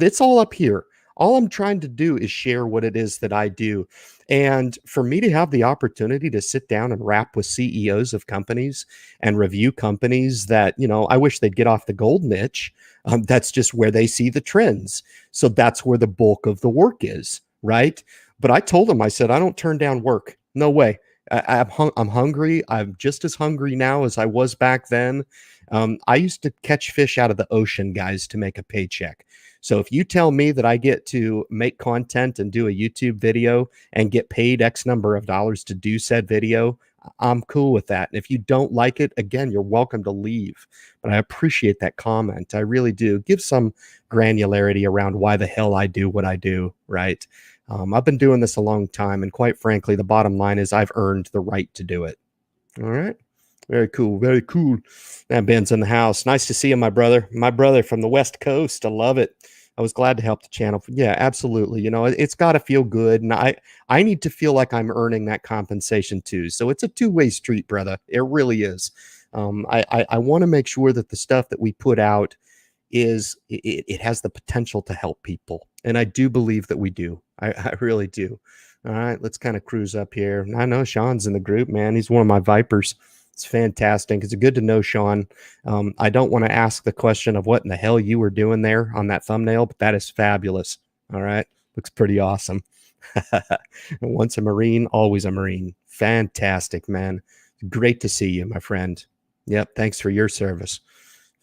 It's all up here. All I'm trying to do is share what it is that I do. And for me to have the opportunity to sit down and rap with CEOs of companies and review companies that, I wish they'd get off the gold niche. That's just where they see the trends. So that's where the bulk of the work is, right? But I told them, I said, I don't turn down work. No way. I'm hungry. I'm just as hungry now as I was back then. I used to catch fish out of the ocean, guys, to make a paycheck. So if you tell me that I get to make content and do a YouTube video and get paid X number of dollars to do said video, I'm cool with that. And if you don't like it, again, you're welcome to leave. But I appreciate that comment. I really do. Give some granularity around why the hell I do what I do, right? I've been doing this a long time. And quite frankly, the bottom line is I've earned the right to do it. All right. Very cool. Very cool. That Ben's in the house. Nice to see you, my brother. My brother from the West Coast. I love it. I was glad to help the channel. Yeah, absolutely. It's got to feel good. And I need to feel like I'm earning that compensation too. So it's a two-way street, brother. It really is. I want to make sure that the stuff that we put out it has the potential to help people. And I do believe that we do. I really do. All right, let's kind of cruise up here. I know Sean's in the group, man. He's one of my Vipers. It's fantastic. It's good to know, Sean. I don't want to ask the question of what in the hell you were doing there on that thumbnail, but that is fabulous. All right. Looks pretty awesome. Once a Marine, always a Marine. Fantastic, man. Great to see you, my friend. Yep. Thanks for your service.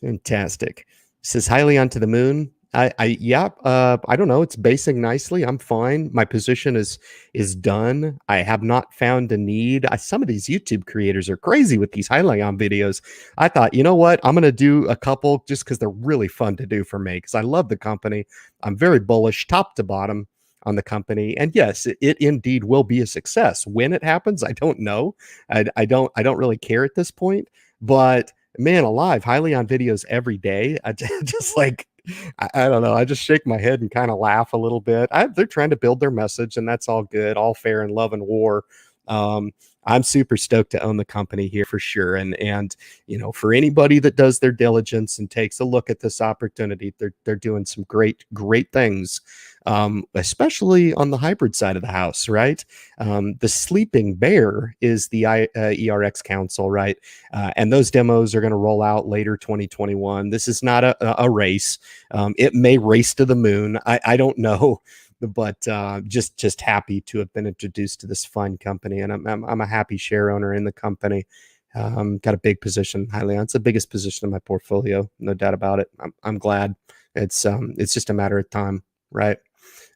Fantastic. Says highly onto the moon. I don't know. It's basing nicely. I'm fine. My position is done. I have not found a need. Some of these YouTube creators are crazy with these Hyliion videos. I thought, you know what? I'm going to do a couple just because they're really fun to do for me because I love the company. I'm very bullish top to bottom on the company. And yes, it indeed will be a success. When it happens, I don't know. I don't really care at this point. But man alive, Hyliion videos every day. I just like, I don't know. I just shake my head and kind of laugh a little bit. They're trying to build their message, and that's all good, all fair in love and war. I'm super stoked to own the company here for sure. And for anybody that does their diligence and takes a look at this opportunity, they're doing some great things, especially on the hybrid side of the house, right? The sleeping bear is the ERX Council, right? And those demos are going to roll out later 2021. This is not a race. It may race to the moon. I don't know, but just happy to have been introduced to this fun company, and I'm a happy share owner in the company. Got a big position, highly. It's the biggest position in my portfolio, no doubt about it. I'm glad. It's just a matter of time, right?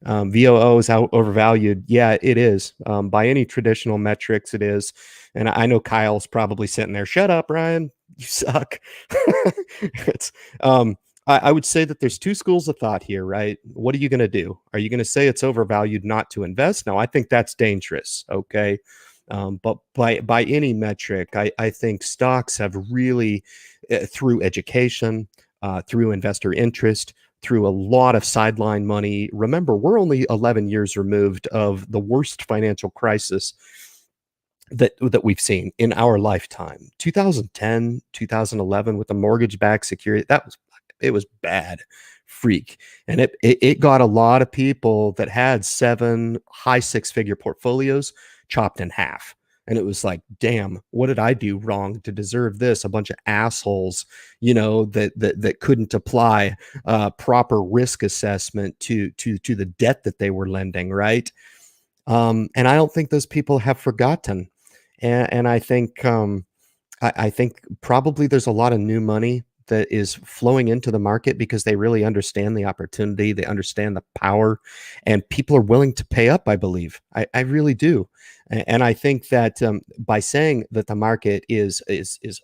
VOO is overvalued. Yeah, it is. By any traditional metrics, it is. And I know Kyle's probably sitting there. Shut up, Ryan. You suck. It's I would say that there's two schools of thought here, right? What are you going to do? Are you going to say it's overvalued not to invest? No, I think that's dangerous. Okay. But by any metric, I think stocks have really, through education, through investor interest, through a lot of sideline money. Remember, we're only 11 years removed of the worst financial crisis that we've seen in our lifetime. 2010, 2011 with the mortgage-backed security, it was bad, freak. And it got a lot of people that had 7 high 6-figure portfolios chopped in half. And it was like, damn, what did I do wrong to deserve this? A bunch of assholes, that couldn't apply proper risk assessment to the debt that they were lending, right? And I don't think those people have forgotten. And I think I think probably there's a lot of new money that is flowing into the market because they really understand the opportunity, they understand the power, and people are willing to pay up, I believe. I really do. And I think that by saying that the market is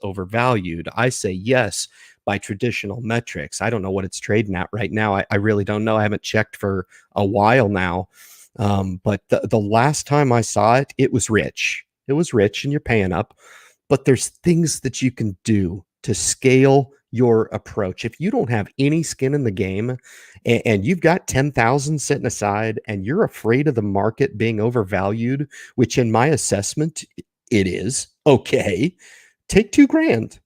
overvalued, I say yes by traditional metrics. I don't know what it's trading at right now. I really don't know. I haven't checked for a while now. But the last time I saw it, it was rich. It was rich and you're paying up. But there's things that you can do to scale your approach. If you don't have any skin in the game and you've got 10,000 sitting aside and you're afraid of the market being overvalued, which in my assessment, it is, okay, take $2,000.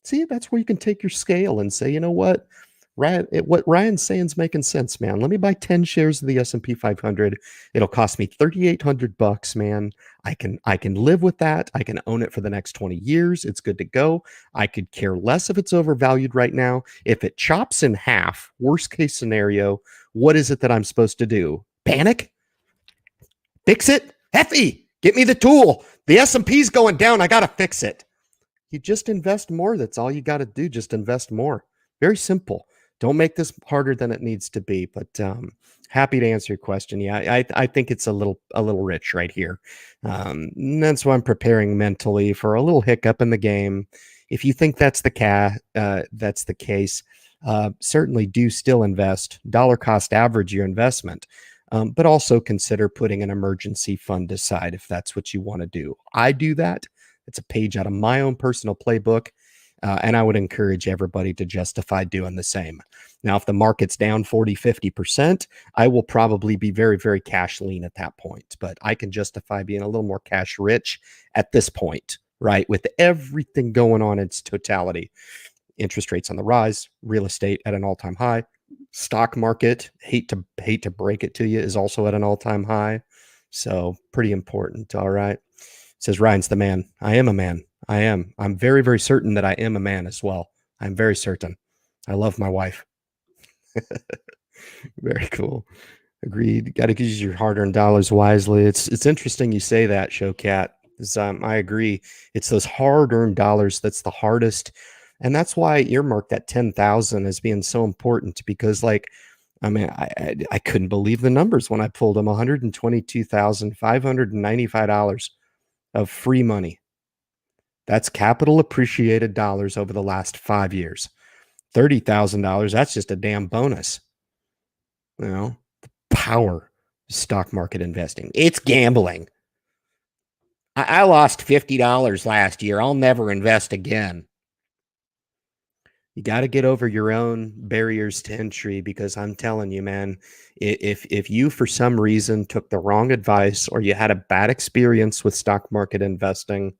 See, that's where you can take your scale and say, you know what? What Ryan's saying is making sense, man. Let me buy 10 shares of the S&P 500. It'll cost me $3,800, man. I can live with that. I can own it for the next 20 years. It's good to go. I could care less if it's overvalued right now. If it chops in half, worst case scenario, what is it that I'm supposed to do? Panic? Fix it? Effie, get me the tool. The S&P's going down. I got to fix it. You just invest more. That's all you got to do. Just invest more. Very simple. Don't make this harder than it needs to be. But happy to answer your question. Yeah, I think it's a little rich right here. That's why I'm preparing mentally for a little hiccup in the game. If you think that's the case, certainly do still invest. Dollar cost average your investment, but also consider putting an emergency fund aside if that's what you want to do. I do that. It's a page out of my own personal playbook. And I would encourage everybody to justify doing the same. Now, if the market's down 40, 50%, I will probably be very, very cash lean at that point. But I can justify being a little more cash rich at this point, right? With everything going on in its totality. Interest rates on the rise, real estate at an all-time high. Stock market, hate to break it to you, is also at an all-time high. So pretty important, all right? Says Ryan's the man. I am a man. I am. I'm very, very certain that I am a man as well. I'm very certain. I love my wife. Very cool. Agreed. Got to use your hard-earned dollars wisely. It's interesting you say that, Showcat. I agree. It's those hard-earned dollars that's the hardest, and that's why I earmarked that 10,000 as being so important. Because, like, I mean, I couldn't believe the numbers when I pulled them. $122,595 of free money. That's capital appreciated dollars over the last 5 years. $30,000, that's just a damn bonus. The power of stock market investing. It's gambling. I lost $50 last year. I'll never invest again. You got to get over your own barriers to entry because I'm telling you, man, if you for some reason took the wrong advice or you had a bad experience with stock market investing,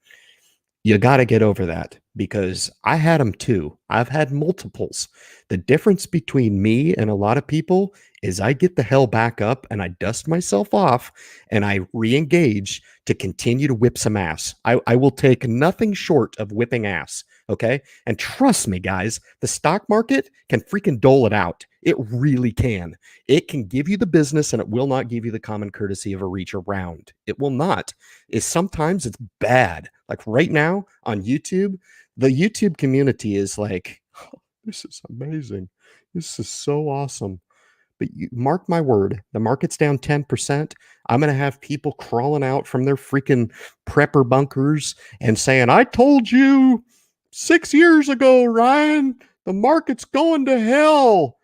you got to get over that because I had them too. I've had multiples. The difference between me and a lot of people is I get the hell back up and I dust myself off and I re-engage to continue to whip some ass. I will take nothing short of whipping ass. Okay. And trust me, guys, the stock market can freaking dole it out. It really can. It can give you the business and it will not give you the common courtesy of a reach around. It will not. Is sometimes it's bad. Like right now on YouTube, the YouTube community is like, oh, this is amazing. This is so awesome. But you, mark my word, the market's down 10%. I'm going to have people crawling out from their freaking prepper bunkers and saying, I told you 6 years ago, Ryan, the market's going to hell.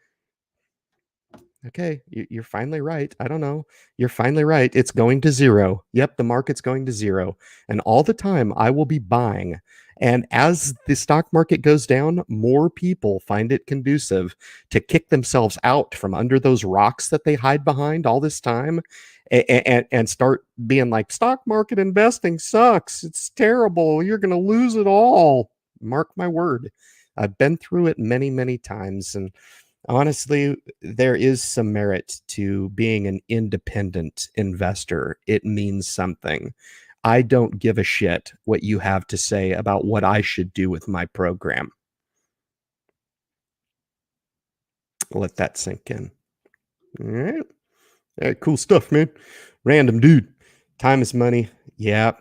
Okay, you're finally right. I don't know. You're finally right. It's going to zero. Yep, the market's going to zero. And all the time, I will be buying. And as the stock market goes down, more people find it conducive to kick themselves out from under those rocks that they hide behind all this time and start being like, stock market investing sucks. It's terrible. You're going to lose it all. Mark my word. I've been through it many, many times. And honestly, there is some merit to being an independent investor. It means something. I don't give a shit what you have to say about what I should do with my program. Let that sink in. All right. All right, cool stuff, man. Random dude. Time is money. Yeah.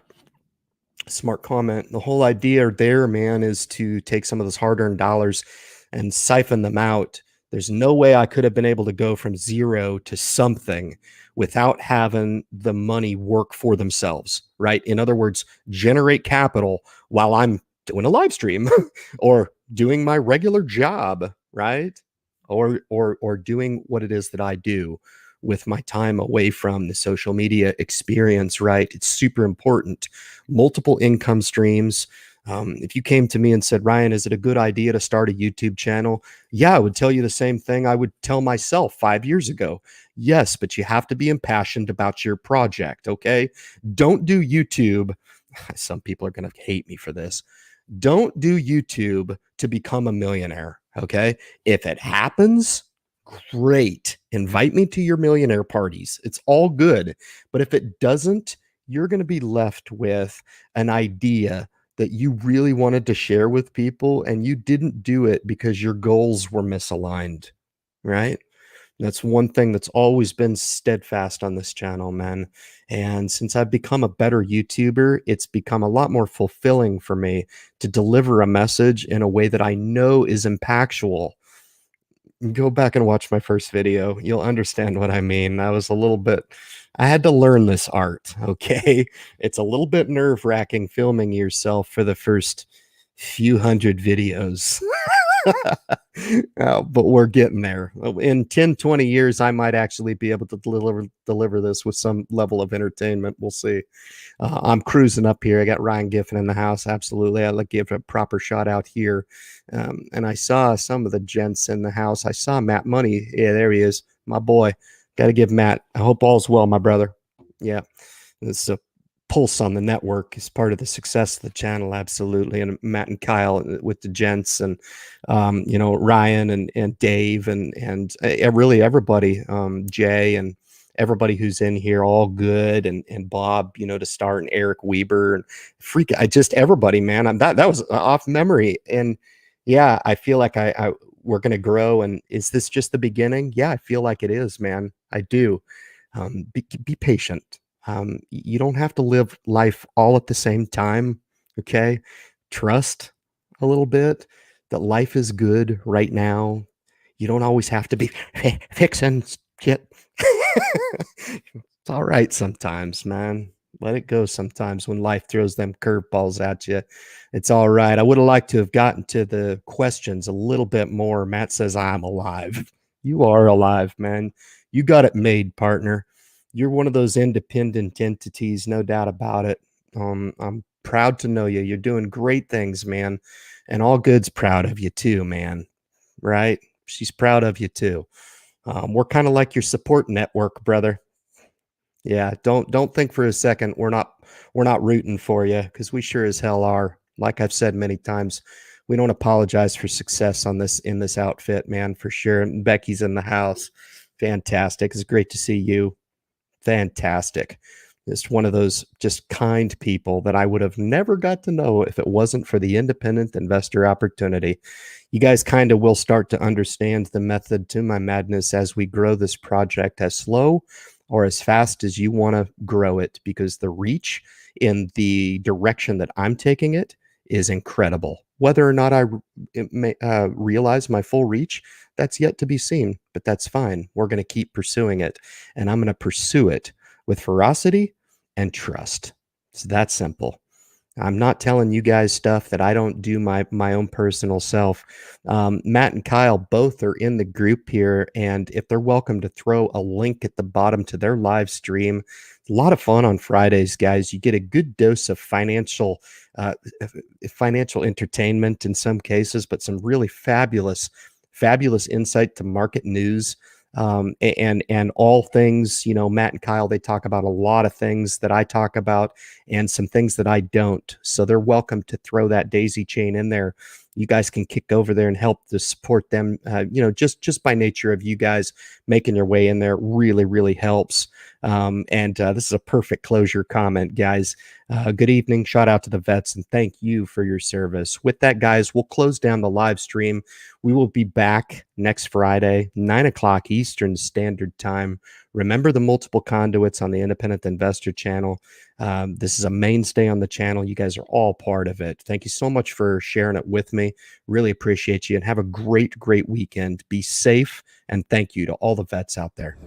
Smart comment. The whole idea there, man, is to take some of those hard-earned dollars and siphon them out. There's no way I could have been able to go from zero to something without having the money work for themselves, right? In other words, generate capital while I'm doing a live stream or doing my regular job, right? Or doing what it is that I do with my time away from the social media experience, right? It's super important. Multiple income streams. If you came to me and said, Ryan, is it a good idea to start a YouTube channel? Yeah, I would tell you the same thing I would tell myself 5 years ago. Yes, but you have to be impassioned about your project, okay? Don't do YouTube. Some people are going to hate me for this. Don't do YouTube to become a millionaire, okay? If it happens, great. Invite me to your millionaire parties. It's all good. But if it doesn't, you're going to be left with an idea that you really wanted to share with people and you didn't do it because your goals were misaligned, right? That's one thing that's always been steadfast on this channel, man. And since I've become a better YouTuber, it's become a lot more fulfilling for me to deliver a message in a way that I know is impactful. Go back and watch my first video. You'll understand what I mean. I had to learn this art, okay? It's a little bit nerve-wracking filming yourself for the first few hundred videos. But we're getting there. In 10, 20 years, I might actually be able to deliver this with some level of entertainment. We'll see. I'm cruising up here. I got Ryan Giffen in the house. Absolutely. I'd like to give a proper shout out here. And I saw some of the gents in the house. I saw Matt Money. Yeah, there he is. My boy. Got to give Matt. I hope all's well, my brother. Yeah. It's a pulse on the network is part of the success of the channel. Absolutely. And Matt and Kyle with the gents and, Ryan and Dave and really everybody, Jay and everybody who's in here, all good. And Bob, to start, and Eric Weber and everybody, man. That was off memory. And yeah, I feel like we're going to grow. And is this just the beginning? Yeah, I feel like it is, man. I do. Be patient. You don't have to live life all at the same time. Okay. Trust a little bit that life is good right now. You don't always have to be fixing shit. It's all right sometimes, man. Let it go sometimes when life throws them curveballs at you. It's all right. I would have liked to have gotten to the questions a little bit more. Matt says, I'm alive. You are alive, man. You got it made, partner. You're one of those independent entities, no doubt about it. I'm Proud to know you. You're doing great things, man. And All Good's proud of you too, man. Right? She's proud of you too. We're kind of like your support network, brother. Yeah, don't think for a second we're not rooting for you because we sure as hell are. Like I've said many times, we don't apologize for success on this in this outfit, man, for sure. And Becky's in the house. Fantastic. It's great to see you. Fantastic. Just one of those just kind people that I would have never got to know if it wasn't for the independent investor opportunity. You guys kind of will start to understand the method to my madness as we grow this project as slow or as fast as you want to grow it, because the reach in the direction that I'm taking it is incredible. Whether or not realize my full reach, that's yet to be seen, but that's fine. We're going to keep pursuing it, and I'm going to pursue it with ferocity and trust. It's that simple. I'm not telling you guys stuff that I don't do my own personal self. Matt and Kyle both are in the group here, and if they're welcome to throw a link at the bottom to their live stream, it's a lot of fun on Fridays, guys. You get a good dose of uh, financial entertainment in some cases, but some really fabulous insight to market news, and all things. Matt and Kyle, they talk about a lot of things that I talk about and some things that I don't. So they're welcome to throw that daisy chain in there. You guys can kick over there and help to support them. Just by nature of you guys making your way in there really, really helps. And this is a perfect closure comment, guys. Good evening. Shout out to the vets and thank you for your service. With that, guys, we'll close down the live stream. We will be back next Friday, 9 o'clock Eastern Standard Time. Remember the multiple conduits on the Independent Investor channel. This is a mainstay on the channel. You guys are all part of it. Thank you so much for sharing it with me. Really appreciate you, and have a great weekend. Be safe, and thank you to all the vets out there.